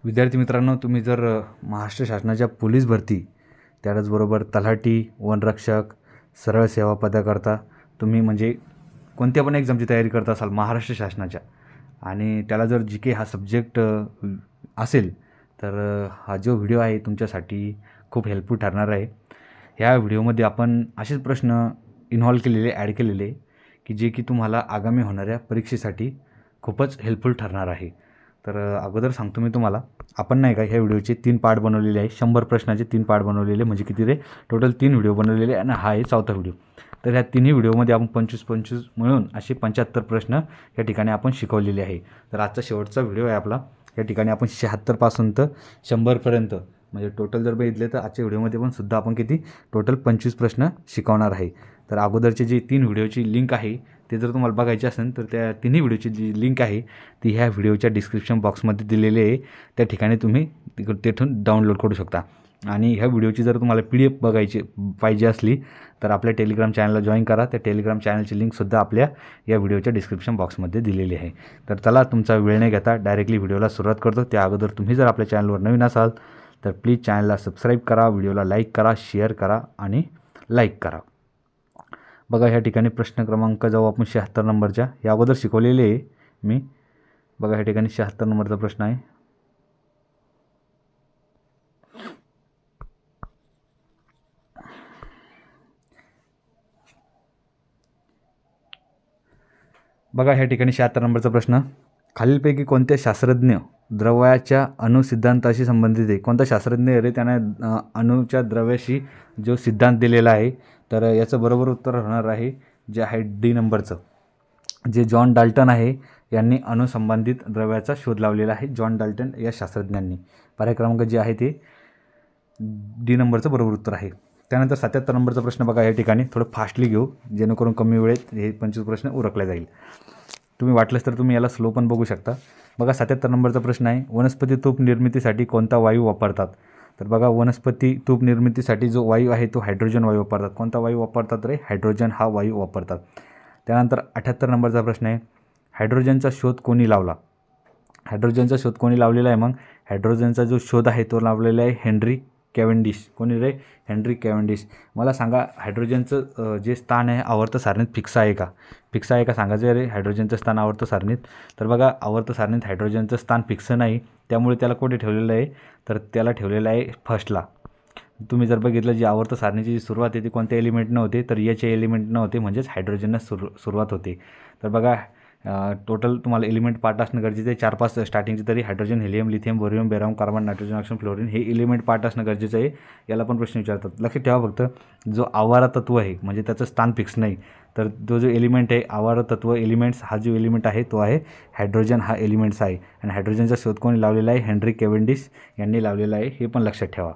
विद्यार्थी मित्रांनो, तुम्ही जर महाराष्ट्र शासनाच्या पोलीस भरती, त्याचबरोबर तलाठी, वनरक्षक, सरळ सेवा पदाकरता तुम्ही म्हणजे कोणत्या पण एक्झामची तयारी करत असाल महाराष्ट्र शासनाच्या, आणि त्याला जर जी के हा सब्जेक्ट असेल तर हा जो व्हिडिओ आहे तुमच्यासाठी खूप हेल्पफुल ठरणार आहे. ह्या व्हिडिओमध्ये आपण असेच प्रश्न इन्व्हॉल्व केलेले, ॲड केलेले की जे की तुम्हाला आगामी होणाऱ्या परीक्षेसाठी खूपच हेल्पफुल ठरणार आहे. तर अगोदर सांगतो मी तुम्हाला, आपण नाही का ह्या व्हिडिओचे 3 पार्ट बनवलेले आहे. 100 प्रश्नाचे 3 पार्ट बनवलेले, म्हणजे किती रे, टोटल 3 व्हिडिओ बनवलेले आणि हा आहे 4था व्हिडिओ. तर ह्या तिन्ही व्हिडिओमध्ये आपण 25-25 मिळून असे 75 प्रश्न या ठिकाणी आपण शिकवलेले आहे. तर आजचा शेवटचा व्हिडिओ आहे आपला. या ठिकाणी आपण 76 पासून तर 100पर्यंत म्हणजे टोटल जर बघितले तर आजच्या व्हिडिओमध्ये पण सुद्धा आपण किती टोटल 25 प्रश्न शिकवणार आहे. तर अगोदरचे जे 3 व्हिडिओची लिंक आहे ते जर तुम्हाला बघायचे असेल तर त्या तिन्ही व्हिडिओची जी लिंक आहे ती ह्या व्हिडिओच्या डिस्क्रिप्शन बॉक्समध्ये दिलेली आहे. त्या ठिकाणी तुम्ही तेथून डाउनलोड करू शकता. आणि ह्या व्हिडिओची जर तुम्हाला PDF बघायची पाहिजे असली तर आपल्या टेलिग्राम चॅनलला जॉईन करा. त्या टेलिग्राम चॅनलची लिंकसुद्धा आपल्या या व्हिडिओच्या डिस्क्रिप्शन बॉक्समध्ये दिलेली आहे. तर चला, तुमचा वेळ नाही घेता डायरेक्टली व्हिडिओला सुरुवात करतो. त्या अगोदर तुम्ही जर आपल्या चॅनलवर नवीन असाल तर प्लीज चॅनलला सबस्क्राईब करा, व्हिडिओला लाईक करा, शेअर करा आणि लाईक करा. बघा, ह्या ठिकाणी प्रश्न क्रमांक जाऊ आपण 76 नंबरच्या. या अगोदर शिकवलेले आहे मी. बघा, ह्या ठिकाणी 76 नंबरचा प्रश्न आहे. बघा, ह्या ठिकाणी 76 नंबरचा प्रश्न, खालीलपैकी कोणत्या शास्त्रज्ञ द्रव्याच्या अणुसिद्धांताशी संबंधित आहे? कोणता शास्त्रज्ञ रे त्याने अणूच्या द्रव्याशी जो सिद्धांत दिलेला आहे? तर याचं बरोबर उत्तर होणार आहे जे आहे D नंबरचं, जे जॉन डाल्टन आहे यांनी अणुसंबंधित द्रव्याचा शोध लावलेला आहे. जॉन डाल्टन या शास्त्रज्ञांनी. पर्याय क्रमांक जे आहे ते D नंबरचं बरोबर उत्तर आहे. त्यानंतर 77 नंबरचा प्रश्न बघा, या ठिकाणी थोडं फास्टली घेऊ जेणेकरून कमी वेळेत हे 25 प्रश्न उरकले जाईल. तुम्ही वाटलंच तर तुम्ही याला स्लो पण बघू शकता. बघा, 77 नंबरचा प्रश्न आहे, वनस्पती तूप निर्मितीसाठी कोणता वायू वापरतात? तर बघा, वनस्पती तूप निर्मितीसाठी जो वायू आहे तो हायड्रोजन वायू वापरतात. कोणता वायू वापरतात रे? हायड्रोजन हा वायू वापरतात. त्यानंतर 78 नंबरचा प्रश्न आहे, हायड्रोजनचा शोध कोणी लावला? हायड्रोजनचा शोध कोणी लावलेला आहे? मग हायड्रोजनचा जो शोध आहे तो लावलेला आहे हेनरी कॅव्हेंडिश. कोणी रे? Henry Cavendish. मला सांगा, हायड्रोजनचं जे स्थान आहे आवर्त सारणीत फिक्स आहे का? फिक्स आहे का सांगायचं रे हायड्रोजनचं स्थान आवर्त सारणीत? तर बघा, आवर्त सारणीत हायड्रोजनचं स्थान फिक्स नाही, त्यामुळे त्याला कुठे ठेवलेलं आहे? तर त्याला ठेवलेलं आहे फर्स्टला. तुम्ही जर बघितलं, जी आवर्त सारणीची जी सुरुवात आहे ती कोणत्या एलिमेंटनं होते? तर याचे एलिमेंटनं होते, म्हणजेच हायड्रोजननं सुरुवात होते. तर बघा, टोटल तुम्हाला एलिमेंट पार्ट असणं गरजेचं आहे. 4-5 स्टार्टिंगचे तरी hydrogen, helium, lithium, beryllium, boron, carbon, nitrogen, oxygen, fluorine हे एलिमेंट पार्ट असणं गरजेचं आहे. याला पण प्रश्न विचारतात. लक्षात ठेवा, फक्त जो आवारा तत्व आहे म्हणजे त्याचं स्थान फिक्स नाही, तर तो जो एलिमेंट आहे आवारा तत्व एलिमेंट्स, हा जो एलिमेंट आहे तो आहे हायड्रोजन हा एलिमेंट्स आहे. आणि हायड्रोजनचा शोध कोणी लावलेला आहे? हेनरी कॅव्हेंडिश यांनी लावलेला आहे, हे पण लक्षात ठेवा.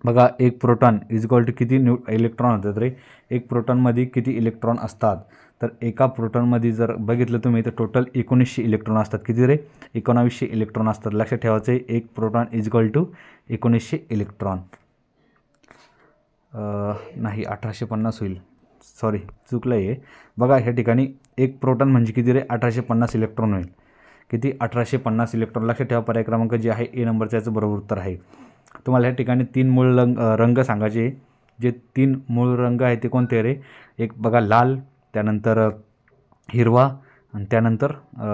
बघा, एक प्रोटॉन इज इक्वल टू किती इलेक्ट्रॉन होतात रे? एक प्रोटॉनमध्ये किती इलेक्ट्रॉन असतात? तर एका प्रोटॉनमध्ये जर बघितलं तुम्ही तर टोटल 1900 इलेक्ट्रॉन असतात. किती रे? 1900 इलेक्ट्रॉन असतात. लक्षात ठेवायचं आहे, एक proton is equal to 1900 electron. नाही, 1850 होईल, सॉरी चुकलं आहे. बघा, ह्या ठिकाणी एक प्रोटॉन म्हणजे किती रे? 1850 इलेक्ट्रॉन होईल. किती? 1850 इलेक्ट्रॉन. लक्षात ठेवा, पर्याय क्रमांक जे आहे A नंबरचं याचं बरोबर उत्तर आहे. तुम्हाला ह्या ठिकाणी 3 मूळ रंग सांगायचे. जे 3 मूळ रंग आहे ते कोणते रे? एक बघा, लाल, त्यानंतर हिरवा आणि त्यानंतर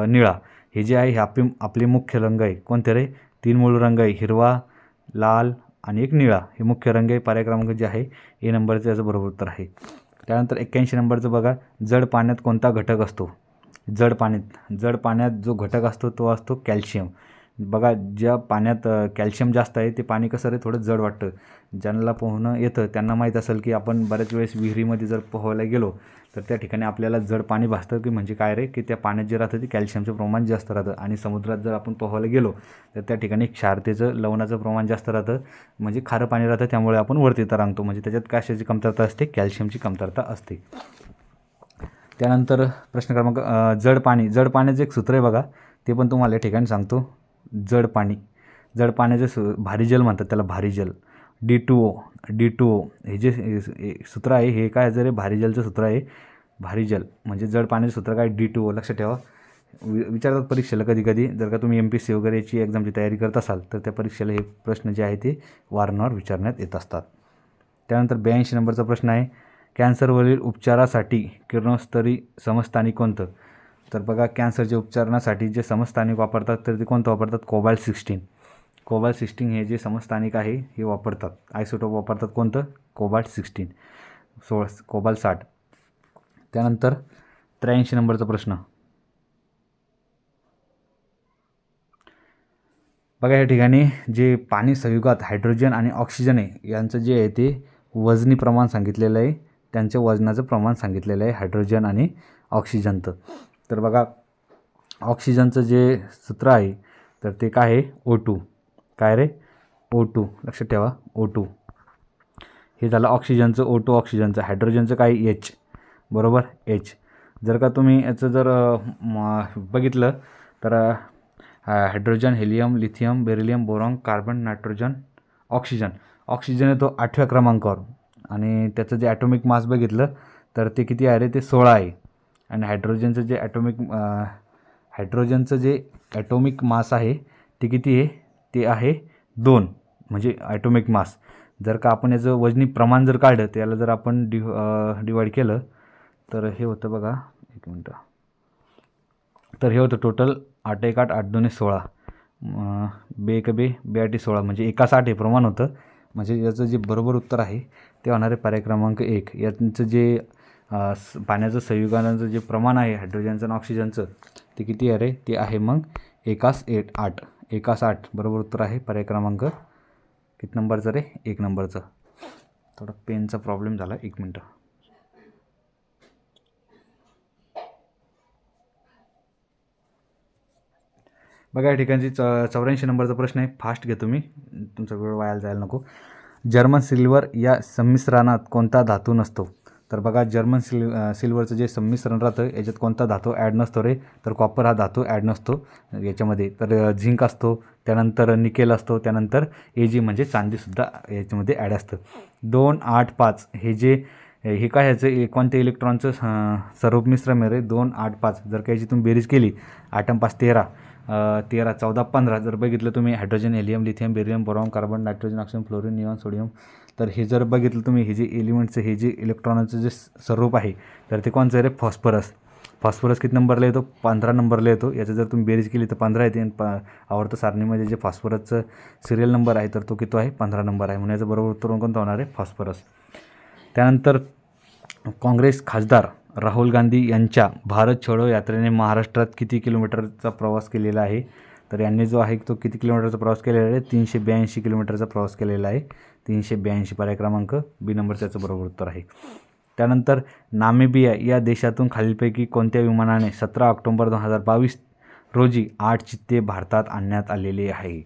निळा. हे जे आहे हे आपले मुख्य रंग आहे. कोणते रे? 3 मूळ रंग आहे, हिरवा, लाल आणि एक निळा. हे मुख्य रंग आहे. पर्याय क्रमांक जे आहे A नंबरचं याचं बरोबर उत्तर आहे. त्यानंतर 81 नंबरचं बघा, जड पाण्यात कोणता घटक असतो? जड पाण्यात जो घटक असतो तो असतो कॅल्शियम. बघा, ज्या पाण्यात कॅल्शियम जास्त आहे ते पाणी कसं रे? थोडं जड वाटतं. ज्यांना पोहणं येतं त्यांना माहीत असेल की आपण बऱ्याच वेळेस विहिरीमध्ये जर पोहायला गेलो तर त्या ठिकाणी आपल्याला जड पाणी भासतं, की म्हणजे काय रे? की त्या पाण्यात जे राहतं ते कॅल्शियमचं प्रमाण जास्त राहतं. आणि समुद्रात जर आपण पोहायला गेलो तर त्या ठिकाणी क्षारतेचं, लवणाचं प्रमाण जास्त राहतं, म्हणजे खारं पाणी राहतं. त्यामुळे आपण वरती तरंगतो, म्हणजे त्याच्यात कशाची कमतरता असते? कॅल्शियमची कमतरता असते. त्यानंतर प्रश्न क्रमांक जड पाण्याचं एक सूत्र आहे बघा, ते पण तुम्हाला या ठिकाणी सांगतो. जड पाण्याचं भारी जल म्हणतात त्याला, भारी जल. D2O हे जे सूत्र आहे हे काय जर भारी जलचं सूत्र आहे. भारी जल म्हणजे जड पाण्याचं सूत्र काय? D2O. लक्षात ठेवा. विचारतात परीक्षेला कधी कधी, जर का तुम्ही MPSC वगैरेची एक्झामची तयारी करत असाल तर त्या परीक्षेला हे प्रश्न जे आहे ते वारंवार विचारण्यात येत असतात. त्यानंतर 82 नंबरचा प्रश्न आहे, कॅन्सरवरील उपचारासाठी किरणोत्सर्गी समस्थानिक कोणतं? तर बघा, कॅन्सरच्या उपचारासाठी जे समस्थानिक वापरतात तर ते कोणतं वापरतात? कोबाल्ट-16. कोबाल्ट-16 हे जे समस्थानिक आहे हे वापरतात. आयसोटोप वापरतात कोणतं? कोबाल्ट-16, कोबाल्ट-60. त्यानंतर 83 नंबरचा प्रश्न बघा, या ठिकाणी जे पाणी संयुगात हायड्रोजन आणि ऑक्सिजन आहे यांचं जे आहे ते वजनी प्रमाण सांगितलेलं आहे, त्यांच्या वजनाचं प्रमाण सांगितलेलं आहे हायड्रोजन आणि ऑक्सिजनचं. तर बघा, ऑक्सिजनचं जे सूत्र आहे तर ते काय आहे? O2. काय रे? O2. लक्षात ठेवा, O2 हे झालं ऑक्सिजनचं. O2 ऑक्सिजनचं. हायड्रोजनचं काय? H. बरोबर, H. जर का तुम्ही याचं जर बघितलं तर hydrogen, helium, lithium, beryllium, boron, carbon, nitrogen, oxygen. Oxygen आहे तो 8व्या क्रमांकावर आणि त्याचं जे ॲटॉमिक मास बघितलं तर ते किती आहे रे? ते 16 आहे. आणि हायड्रोजनचं जे ॲटॉमिक मास आहे ते किती आहे? ते आहे 2, म्हणजे ॲटॉमिक मास. जर का आपण याचं वजनी प्रमाण जर काढलं तर याला जर आपण डिवाईड केलं तर हे होतं बघा, एक मिनटं, तर हे होतं टोटल 8 1 8 8 2 16, बे 1 बे 8 16, म्हणजे 1:60 हे प्रमाण होतं. म्हणजे याचं जे बरोबर उत्तर आहे ते होणार आहे पर्याय क्रमांक 1. यांचं जे पाण्याचं संयुगांचं जे प्रमाण आहे हायड्रोजनचं आणि ऑक्सिजनचं ते किती आहे रे? ते आहे मग 1:8. 1:8 बरोबर उत्तर आहे पर्याय क्रमांक किती नंबरचं रे? 1 नंबरचं. थोडा पेनचा प्रॉब्लेम झाला, 1 मिनटं. बघा, या ठिकाणी 84 नंबरचा प्रश्न आहे. फास्ट घेतो मी, तुमचा वेळ वायाला जायला नको. जर्मन सिल्वर या संमिश्रणात कोणता धातू नसतो? तर बघा, जर्मन सिल्वरचं जे संमिश्रण राहतं याच्यात कोणता धातू ॲड नसतो रे? तर कॉपर हा धातू ॲड नसतो याच्यामध्ये. तर झिंक असतो, त्यानंतर निकेल असतो, त्यानंतर Ag म्हणजे चांदीसुद्धा याच्यामध्ये ॲड असतं. 2 8 5 हे काय ह्याचं कोणत्या इलेक्ट्रॉनचं स्वरूप मिश्रण आहे रे? 2 8 5. जर का याची तुम्ही बेरीज केली, 8 आणि 5 13, 13 14 15. जर बघितलं तुम्ही hydrogen, helium, lithium, barium, boron, carbon, nitrogen, oxygen, fluorine, neon, sodium, तर हे जर बघितलं तुम्ही, हे जे एलिमेंटचं हे जे इलेक्ट्रॉनाचं जे स्वरूप आहे तर ते कोणचं आहे रे? फॉस्फरस. फॉस्फरस किती नंबरला येतो? 15 नंबरला येतो. याचं जर तुम्ही बेरीज केली तर 15 येते. आणि आवर्त सारणीमध्ये जे फॉस्फरसचं सिरियल नंबर आहे तर तो किती आहे? 15 नंबर आहे. म्हणून याचं बरोबर उत्तर कोणतं होणार आहे? फॉस्फरस. त्यानंतर काँग्रेस खासदार राहुल गांधी यांच्या भारत छोडो यात्रेने महाराष्ट्रात किती किलोमीटरचा प्रवास केलेला आहे? तर यांनी जो आहे तो किती किलोमीटरचा प्रवास केलेला आहे? 382 किलोमीटरचा प्रवास केलेला आहे. 382 पर्याय क्रमांक बी नंबर त्याचं बरोबर उत्तर आहे. त्यानंतर नामिबिया या देशातून खालीलपैकी कोणत्या विमानाने 17 ऑक्टोबर 2022 रोजी 8 चित्ते भारतात आणण्यात आलेले आहे?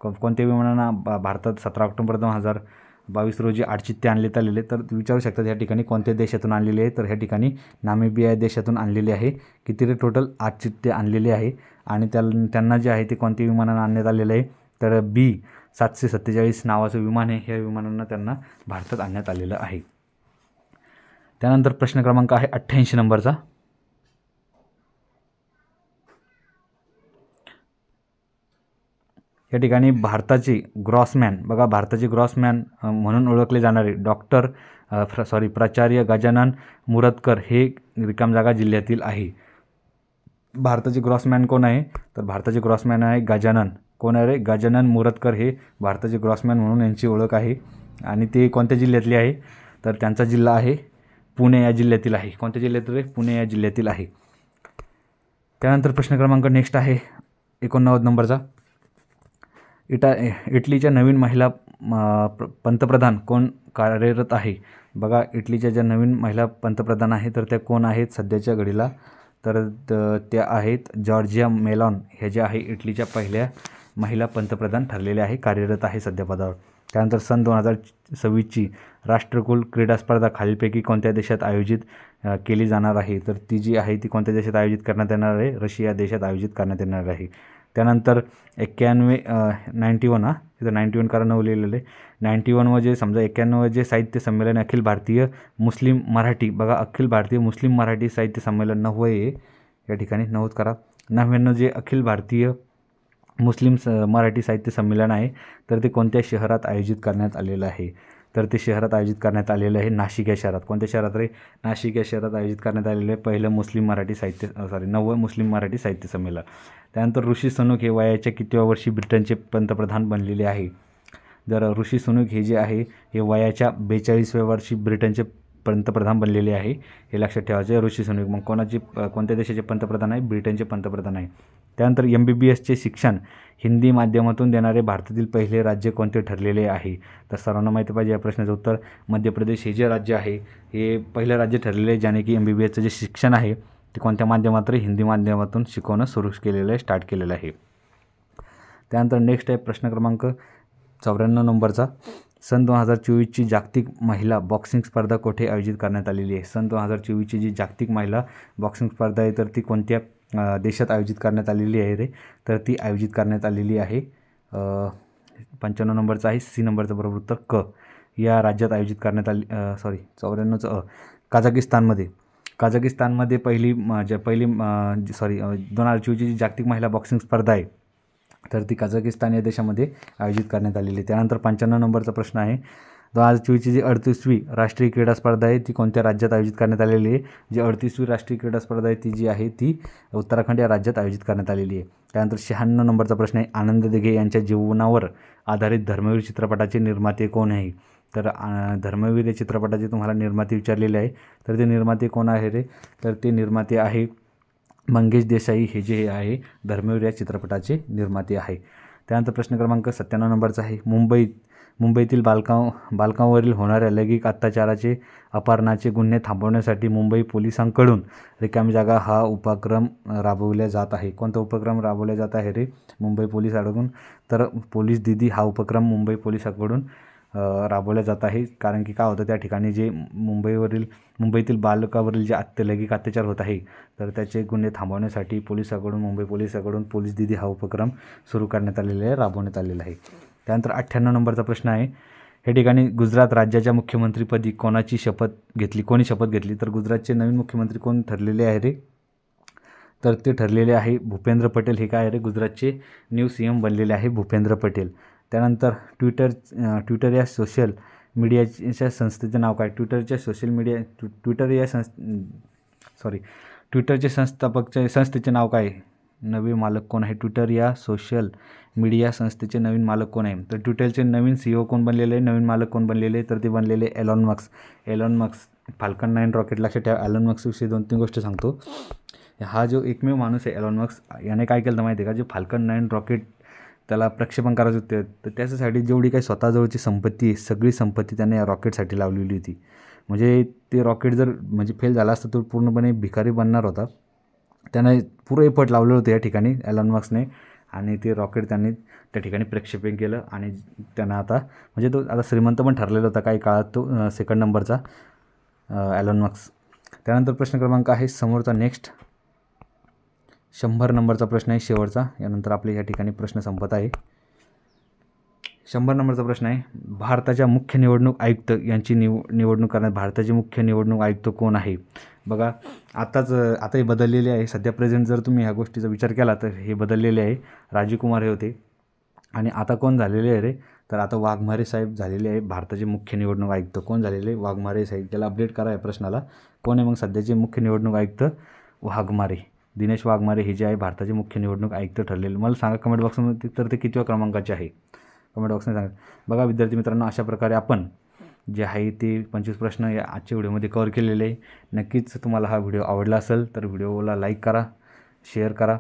कोणत्या विमानानं भारतात 17 ऑक्टोबर 2022 रोजी 8 चित्ते आणण्यात आलेले? तर विचारू शकतात या ठिकाणी कोणत्या देशातून आणलेले आहे? तर ह्या ठिकाणी नामिबिया या देशातून आणलेले आहे. किती रे? टोटल 8 चित्ते आणलेले आहे. आणि त्यांना जे आहे ते कोणत्या विमानानं आणण्यात आलेलं आहे? तर B747 नावाचं विमान आहे. ह्या विमानांना त्यांना भारतात आणण्यात आलेलं आहे. त्यानंतर प्रश्न क्रमांक आहे 88 नंबरचा. या ठिकाणी भारताचे ग्रॉसमॅन, बघा, भारताचे ग्रॉसमॅन म्हणून ओळखले जाणारे प्राचार्य गजानन मुरतकर हे रिकामजागा जिल्ह्यातील आहे. भारताचे ग्रॉसमॅन कोण आहे? तर भारताचे ग्रॉसमॅन आहे गजानन. कोण आहे रे? गजानन मुरतकर हे भारताचे ग्रॉसमॅन म्हणून यांची ओळख आहे. आणि ते कोणत्या जिल्ह्यातले आहे? तर त्यांचा जिल्हा आहे पुणे या जिल्ह्यातील आहे. कोणत्या जिल्ह्यातील रे? पुणे या जिल्ह्यातील आहे. त्यानंतर प्रश्न क्रमांक नेक्स्ट आहे 89 नंबरचा. इटलीच्या नवीन महिला पंतप्रधान कोण कार्यरत आहे? बघा, इटलीच्या ज्या नवीन महिला पंतप्रधान आहेत तर त्या कोण आहेत सध्याच्या घडीला? तर त्या आहेत जॉर्जिया मेलॉन. ह्या ज्या आहे इटलीच्या पहिल्या महिला पंतप्रधान ठरलेल्या आहे, कार्यरत आहे सध्या पदावर. त्यानंतर सन 2026ची राष्ट्रकुल क्रीडा स्पर्धा खालीलपैकी कोणत्या देशात आयोजित केली जाणार आहे? तर ती जी आहे ती कोणत्या देशात आयोजित करण्यात येणार आहे? रशिया देशात आयोजित करण्यात येणार आहे. त्यानंतर 91 तिथं 91 कारण लिहिलेलं आहे. 91 जे समजा 91 जे साहित्य संमेलन अखिल भारतीय मुस्लिम मराठी, बघा, अखिल भारतीय मुस्लिम मराठी साहित्य संमेलन 90 आहे या ठिकाणी 90 करा. 99 जे अखिल भारतीय मुस्लिम मराठी साहित्य संमेलन आहे तर ते कोणत्या शहरात आयोजित करण्यात आलेलं आहे? तर ते शहरात आयोजित करण्यात आलेलं आहे नाशिक या शहरात. कोणत्या शहरात रे? नाशिक या शहरात आयोजित करण्यात आलेलं आहे पहिलं मुस्लिम मराठी साहित्य 9वं मुस्लिम मराठी साहित्य संमेलन. त्यानंतर ऋषी सुनक हे वयाच्या कितव्या वर्षी ब्रिटनचे पंतप्रधान बनलेले आहे? जर ऋषी सुनक हे जे आहे हे वयाच्या 42व्या वर्षी ब्रिटनचे पंतप्रधान बनलेले आहे, हे लक्षात ठेवायचे. ऋषी सुनक मग कोणत्या देशाचे पंतप्रधान आहे? ब्रिटनचे पंतप्रधान आहे. त्यानंतर MBBSचे शिक्षण हिंदी माध्यमातून देणारे भारतातील पहिले राज्य कोणते ठरलेले आहे? तर सर्वांना माहिती पाहिजे या प्रश्नाचं उत्तर मध्य प्रदेश हे जे राज्य आहे हे पहिलं राज्य ठरलेलं आहे ज्याने की MBBSचं जे शिक्षण आहे ते कोणत्या माध्यमात? हिंदी माध्यमातून शिकवणं सुरू केलेलं आहे, स्टार्ट केलेलं आहे. त्यानंतर नेक्स्ट आहे प्रश्न क्रमांक 94 नंबरचा. सन 2024ची जागतिक महिला बॉक्सिंग स्पर्धा कुठे आयोजित करण्यात आलेली आहे? सन 2024ची जी जागतिक महिला बॉक्सिंग स्पर्धा आहे तर ती कोणत्या देशात आयोजित करण्यात आलेली आहे रे? तर ती आयोजित करण्यात आलेली आहे 95 नंबरचा आहे सी नंबरचं बरोबर उत्तर क या राज्यात आयोजित करण्यात आली 94चं काझाकिस्तानमध्ये. काझाकिस्तानमध्ये 2024ची जी जागतिक महिला बॉक्सिंग स्पर्धा आहे तर ती काझाकिस्तान या देशामध्ये आयोजित करण्यात आलेली आहे. त्यानंतर 95 नंबरचा प्रश्न आहे 2024ची जी 38वी राष्ट्रीय क्रीडा स्पर्धा आहे ती कोणत्या राज्यात आयोजित करण्यात आलेली आहे? जी 38वी राष्ट्रीय क्रीडा स्पर्धा आहे ती जी आहे ती उत्तराखंड या राज्यात आयोजित करण्यात आलेली आहे. त्यानंतर 96 नंबरचा प्रश्न आहे आनंद दिघे यांच्या जीवनावर आधारित धर्मवीर चित्रपटाचे निर्माते कोण आहे? तर धर्मवीर या चित्रपटाचे तुम्हाला निर्माते विचारलेले आहे तर ते निर्माते कोण आहे रे? तर ते निर्माते आहे मंगेश देसाई हे जे आहे धर्मवीर या चित्रपटाचे निर्माते आहे. त्यानंतर प्रश्न क्रमांक 97 नंबरचा आहे मुंबईतील बालकांवरील होणाऱ्या लैंगिक अत्याचाराचे अपहरणाचे गुन्हे थांबवण्यासाठी मुंबई पोलिसांकडून रिकामी जागा हा उपक्रम राबवला जात आहे. कोणता उपक्रम राबवला जात आहे रे? मुंबई पोलिसांकडून. तर पोलीस दीदी हा उपक्रम मुंबई पोलिसांकडून राबवला जात आहे. कारण की काय होतं त्या ठिकाणी जे मुंबईतील बालकावरील जे लैंगिक अत्याचार होत आहे तर त्याचे गुन्हे थांबवण्यासाठी मुंबई पोलिसांकडून पोलीस दीदी हा उपक्रम सुरू करण्यात आलेला आहे, राबवण्यात आलेला आहे. त्यानंतर 98 नंबरचा प्रश्न आहे हे ठिकाणी गुजरात राज्याच्या मुख्यमंत्रीपदी कोणी शपथ घेतली? तर गुजरातचे नवीन मुख्यमंत्री कोण ठरलेले आहे रे? तर ते ठरलेले आहे भूपेंद्र पटेल. हे काय रे? गुजरातचे न्यू CM बनलेले आहे भूपेंद्र पटेल. त्यानंतर ट्विटर या सोशल मीडियाच्या संस्थेचे नाव काय? ट्विटरच्या संस्थेचे नाव काय? नवे मालक कोण आहे? ट्विटर या सोशल मीडिया संस्थेचे नवीन मालक कोण आहे? तर ट्विटरचे नवीन CEO कोण बनलेले आहे? नवीन मालक कोण बनलेले आहे? तर ते बनलेले एलॉन मस्क. फाल्कन 9 रॉकेट लक्षात ठेवा. एलॉन मस्कविषयी 2-3 गोष्टी सांगतो. हा जो एकमेव माणूस आहे एलॉन मस्क याने काय केलं माहिती आहे का? जे फाल्कन 9 रॉकेट त्याला प्रक्षेपण करायचं होते तर त्याच्यासाठी जेवढी काही स्वतःजवळची संपत्ती आहे सगळी संपत्ती त्याने या रॉकेटसाठी लावलेली होती. म्हणजे ते रॉकेट जर फेल झाला असतं तर पूर्णपणे भिकारी बनणार होता. त्याने पुरं एफर्ट लावले होते या ठिकाणी एलॉन मस्कने आणि ते रॉकेट त्यांनी त्या ठिकाणी प्रक्षेपण केलं आणि त्यांना आता तो आता श्रीमंत पण ठरलेला होता काही काळात तो सेकंड नंबरचा एलॉन मस्क. त्यानंतर प्रश्न क्रमांक आहे समोरचा नेक्स्ट 100 नंबरचा प्रश्न आहे शेवटचा. यानंतर आपले या ठिकाणी प्रश्न संपत आहे. 100 नंबरचा प्रश्न आहे भारताच्या मुख्य निवडणूक आयुक्त यांची निवडणूक करण्यात भारताचे मुख्य निवडणूक आयुक्त कोण आहे? बघा आता हे बदललेले आहे. सध्या प्रेझेंट जर तुम्ही ह्या गोष्टीचा विचार केला तर हे बदललेले आहे. राजीव कुमार हे होते आणि आता कोण झालेले आहे रे? तर आता वाघमारे साहेब झालेले आहे भारताचे मुख्य निवडणूक आयुक्त. कोण झालेले? वाघमारे साहेब. त्याला अपडेट करा या प्रश्नाला. कोण आहे मग सध्याचे मुख्य निवडणूक आयुक्त? वाघमारे. दिनेश वाघमारे हे जे आहे भारताचे मुख्य निवडणूक आयुक्त ठरलेले. मला सांगा कमेंट बॉक्समध्ये तर ते कितव्या क्रमांकाचे आहे? कमेंट बॉक्समध्ये सांगा. बघा विद्यार्थी मित्रांनो अशा प्रकारे आपण जे आहे ते 25 प्रश्न या आजच्या व्हिडिओमध्ये कव्हर केलेले आहे. नक्कीच तुम्हाला हा व्हिडिओ आवडला असेल तर व्हिडिओला लाईक करा, शेअर करा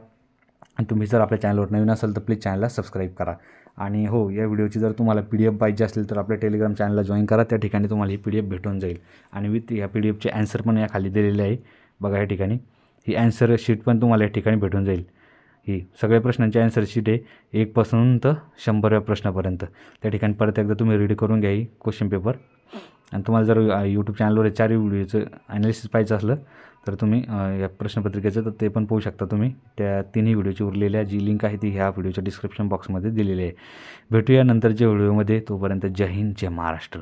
आणि तुम्ही जर आपल्या चॅनलवर नवीन असाल तर प्लीज चॅनलला सबस्क्राईब करा. आणि हो या व्हिडिओची जर तुम्हाला PDF पाहिजे असेल तर आपल्या टेलिग्राम चॅनलला जॉईन करा. त्या ठिकाणी तुम्हाला ही PDF भेटून जाईल आणि विथ या PDFचे ॲन्सर पण या खाली दिलेले आहे. बघा या ठिकाणी ही ॲन्सर शीट पण तुम्हाला या ठिकाणी भेटून जाईल. ही सगळ्या प्रश्नांची ॲन्सर शीट आहे 1 पासून तर 100व्या प्रश्नापर्यंत. त्या ठिकाणी परत एकदा तुम्ही रीड करून घ्या ही क्वेश्चन पेपर. आणि तुम्हाला जर यूट्यूब चॅनलवर 4 व्हिडिओचं ॲनालिसिस पाहिजे असलं तर तुम्ही या प्रश्नपत्रिकेचं तर ते पण पाहू शकता तुम्ही. त्या 3ही व्हिडिओची उरलेल्या जी लिंक आहे ती ह्या व्हिडिओच्या डिस्क्रिप्शन बॉक्समध्ये दिलेली आहे. भेटूया नंतरच्या व्हिडिओमध्ये. तोपर्यंत जय हिंद, जय महाराष्ट्र.